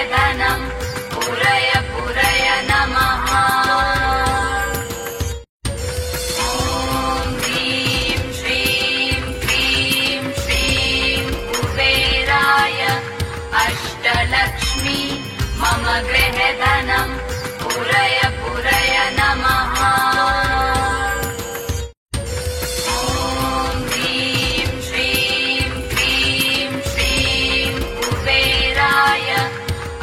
धनम् पुरय पुरय नमः। ॐ ह्रीं श्रीं क्लीं श्रीं कुबेराय अष्टलक्ष्मी मम गृहे धनम् पुरय पुरय नमः। ॐ ह्रीं श्रीं क्लीं श्रीं कुबेराय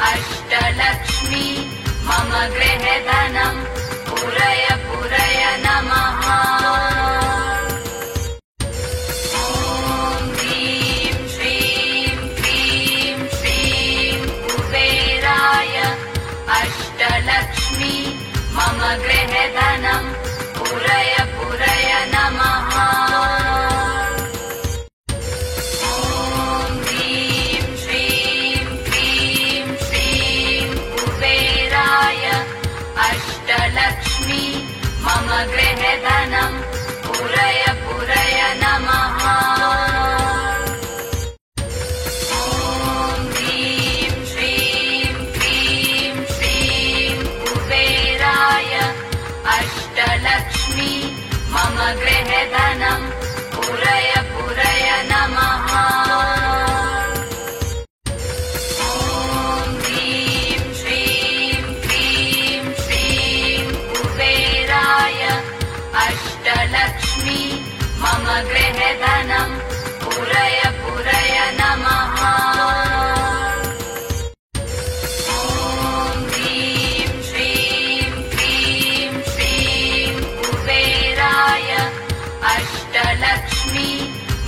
अष्टलक्ष्मी मम गृहे धनम् पुरय पुरय नमः। ॐ ह्रीं श्रीं क्लीं श्रीं कुबेराय अष्टलक्ष्मी मम गृहे धनम् पुरय पुरय नमः। ॐ ह्रीं श्रीं क्लीं श्रीं कुबेराय अष्टलक्ष्मी मम गृहे धनम् पुरय पुरय नमः। ॐ ह्रीं श्रीं क्लीं श्रीं कुबेराय अष्टलक्ष्मी मम गृहे धनम् पुरय पुरय नमः। ॐ ह्रीं श्रीं क्लीं श्रीं कुबेराय अष्टलक्ष्मी मम गृहे धनम् पुरय पुरय नमः। ॐ ह्रीं श्रीं क्लीं श्रीं कुबेराय अष्टलक्ष्मी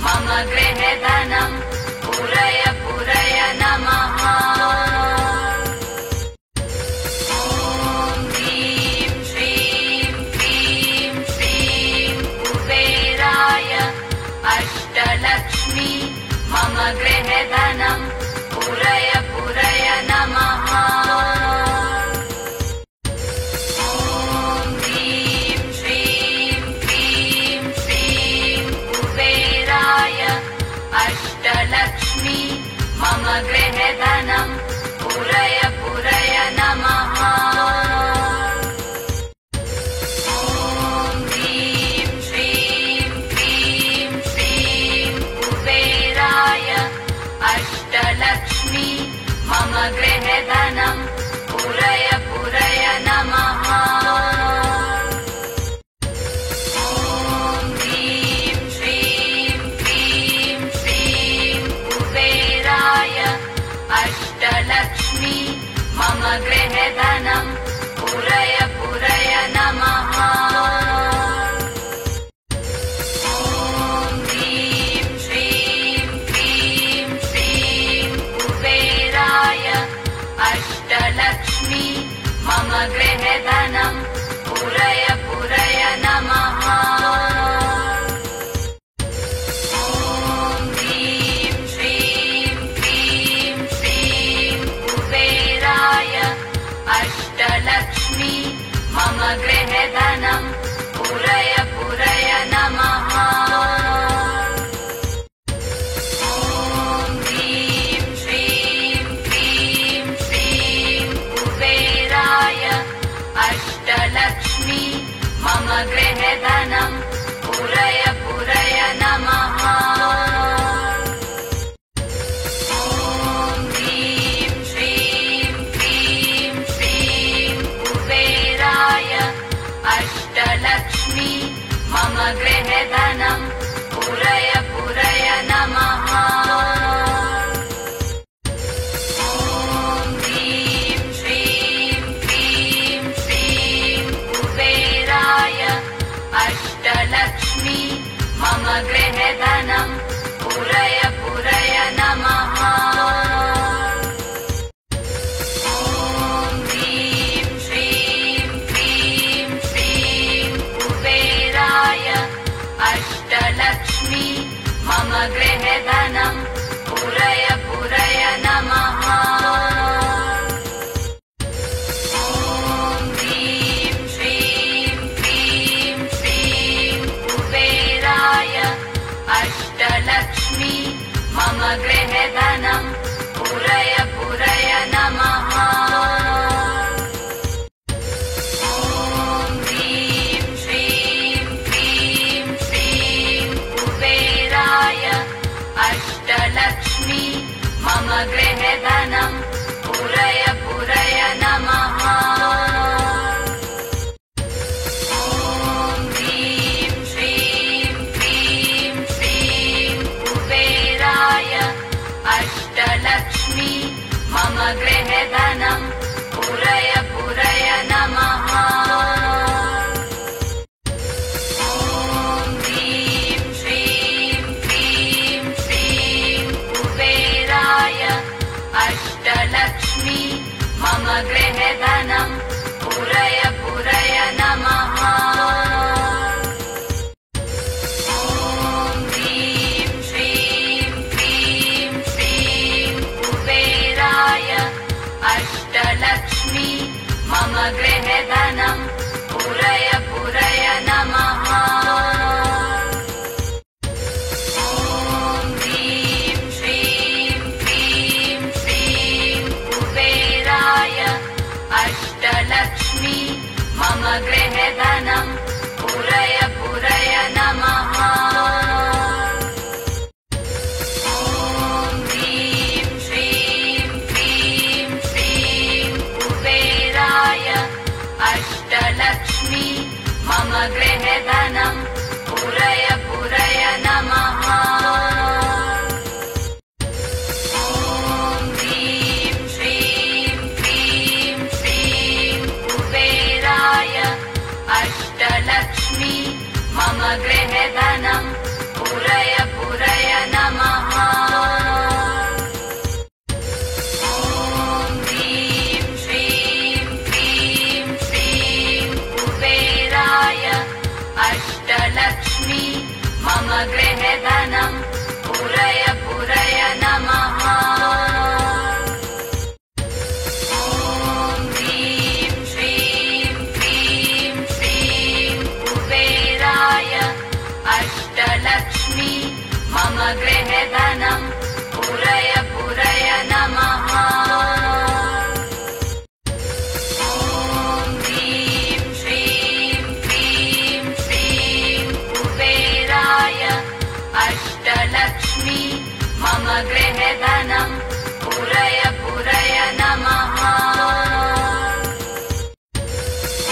मम गृहे धनम् पुरय पुरय नमः। ॐ ह्रीं श्रीं क्लीं श्रीं कुबेराय अष्टलक्ष्मी मम गृहे धनम् पुरय पुरय नमः। ॐ ह्रीं श्रीं क्लीं श्रीं कुबेराय अष्टलक्ष्मी मम गृहे धनम् पुरय पुरय नमः। ॐ ह्रीं श्रीं क्लीं श्रीं कुबेराय अष्टलक्ष्मी मम गृहे धनम् पुरय पुरय नमः। ॐ ह्रीं श्रीं क्लीं श्रीं कुबेराय अष्टलक्ष्मी मम गृहे धनम् पुरय पुरय नमः। ॐ ह्रीं श्रीं क्लीं श्रीं कुबेराय अष्टलक्ष्मी गृहे धनम् पूरय पूरय नमः। ॐ ह्रीं श्रीं क्लीं श्रीं कुबेराय अष्टलक्ष्मी मम गृहे धनम् पूरय पूरय नमः। ॐ ह्रीं श्रीं क्लीं श्रीं कुबेराय अष्टलक्ष्मी मम गृहे धनम् पूरय पूरय नमः। ॐ ह्रीं श्रीं क्लीं श्रीं कुबेराय अष्टलक्ष्मी मम गृहे धनम् पूरय पूरय नमः। ॐ ह्रीं श्रीं क्लीं श्रीं कुबेराय अष्टलक्ष्मी मम गृहे धनम् पूरय पूरय नमः। ॐ ह्रीं श्रीं क्लीं श्रीं कुबेराय अष्टलक्ष्मी मम गृहे धनम् पूरय पूरय नमः। ॐ ह्रीं श्रीं क्लीं श्रीं कुबेराय अष्टलक्ष्मी मम गृहे धनम् पूरय पूरय नमः। ॐ ह्रीं श्रीं क्लीं श्रीं कुबेराय अष्टलक्ष्मी मम गृहे धनम् पूरय पूरय नमः। ॐ ह्रीं श्रीं क्लीं श्रीं कुबेराय अष्टलक्ष्मी मम गृहे धनम् पूरय पूरय नमः।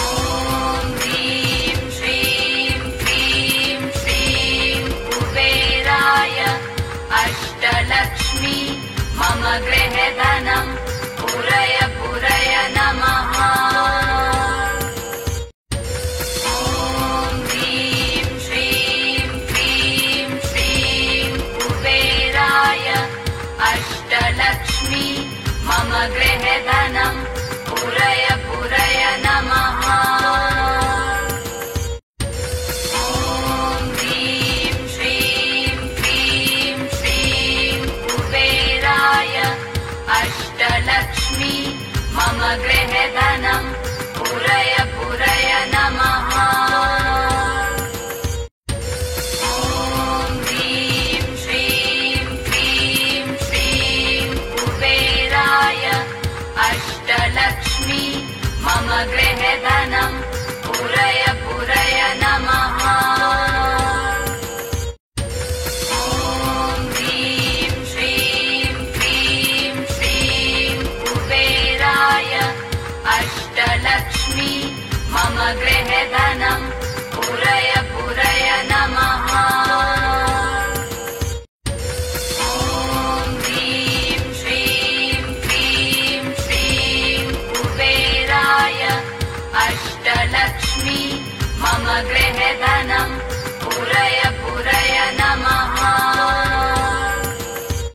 ॐ ह्रीं श्रीं क्लीं श्रीं कुबेराय अष्टलक्ष्मी मम गृहे धनम् पूरय पूरय नमः। ॐ ह्रीं श्रीं क्लीं श्रीं कुबेराय अष्टलक्ष्मी मम गृहे धनम् पूरय पूरय नमः। ॐ ह्रीं श्रीं क्लीं श्रीं कुबेराय अष्टलक्ष्मी मम गृहे धनम्